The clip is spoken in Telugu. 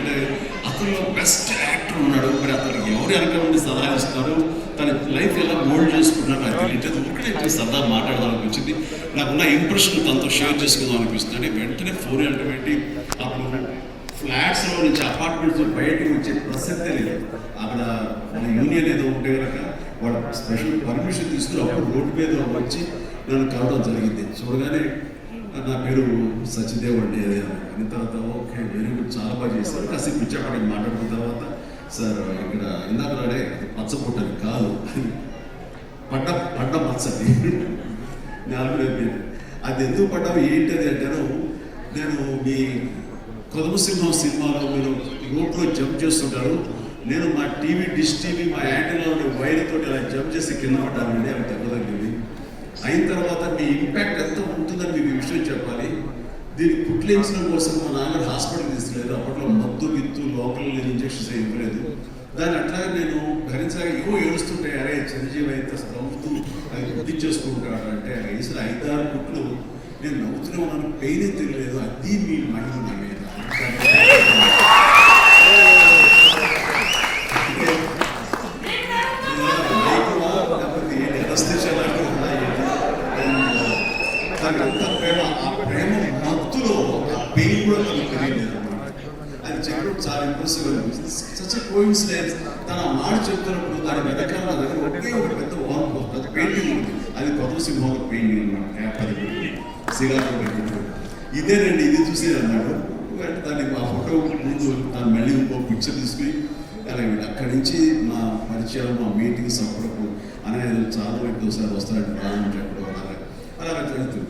ఎందుకంటే అతను బెస్ట్ యాక్టర్ ఉన్నాడు. మరి అతను ఎవరు వెనక ఉండి సలహా ఇస్తారు, తన లైఫ్ ఎలా మోల్డ్ చేసుకుంటున్నాడు నాకు తెలియదు. ఒకటే సరదా మాట్లాడదాం అనిపించింది. నాకున్న ఇంప్రెషన్ తనతో షేర్ చేసుకుందాం అనిపిస్తుంది. వెంటనే ఫోన్ వెళ్ళటం ఏంటి, అప్పుడు ఫ్లాట్స్లో నుంచి అపార్ట్మెంట్స్ బయటకు వచ్చే ప్రసక్తే లేదు. అక్కడ మన యూనియన్ ఏదో ఉంటే కనుక వాడు స్పెషల్ పర్మిషన్ తీసుకుని అప్పుడు రోడ్డు మీద వచ్చి నన్ను కలవడం జరిగింది. చూడగానే నా పేరు సచిదేవ్ అండి అదే అని తర్వాత ఓకే వెరీ గుడ్ చాలా బాగా చేస్తారు. కాసేపు పిచ్చాపడి మాట్లాడిన తర్వాత సార్ ఇక్కడ ఇందాక నాడే పచ్చపుట్టని కాదు పడ్డ మచ్చది నాలుగు అది ఎందుకు పడ్డావు ఏంటది అంటాను. నేను మీ కొదమసింహం సినిమాలో మీరు రోడ్లో జంప్ చేస్తుంటారు, నేను మా డిష్ టీవీ మా యాంటీలో ఉండే వైర్తో ఇలా జంప్ చేసి కింద పడ్డానండి. అవి దెబ్బతగ్గింది. అయిన తర్వాత మీ ఇంపాక్ట్ ఎంత ఉంటుందని మీకు విషయం చెప్పాలి. దీన్ని పుట్లించడం కోసం మా నాన్నగారు హాస్పిటల్ తీసుకెళ్ళారు. అప్పట్లో మత్తు గిత్తు లోకల్ ఇంజక్షన్స్ ఇవ్వలేదు. దాన్ని అట్లాగే నేను భరించగా ఏవో ఏడుస్తుంటే అరే చిరంజీవి అయితే నవ్వుతూ అది గుర్తించేసుకుంటాడు అంటే వేసిన 5-6 కుట్లు నేను నవ్వుతూనే ఉన్నాను, పెయిన్ తెలియలేదు. అది మీ మహిళ నా మీద. అంత ప్రేమ, ఆ ప్రేమ భక్తులో ఆ పెయిన్ కూడా తనకు తెలియలేదు అన్నమాట. అది చెప్పడం చాలా ఇంప్రెసివ్ అనిపిస్తుంది. Such coincidence. తన మాట చెప్తున్నప్పుడు దాని వెనకాల ఒకే ఒక పెద్ద వాల్ పెయింటింగ్ ఉంది. అది కొదమసింహంలో పెయింటింగ్ అనమాట. శ్రీకాకుళం పెయింటింగ్ ఇదేనండి, ఇది చూసేదన్నాడు. దాన్ని ఆ ఫోటో ముందు దాన్ని మళ్ళీ ఇంకో పిక్చర్ తీసుకుని అలాగే అక్కడి నుంచి మా పరిచయాలు మా మీటింగ్స్ అప్పుడప్పుడు అనేది చాలా వ్యక్తి ఒకసారి వస్తారంటే బాగుంటే అప్పుడు అలాగే జరుగుతుంది.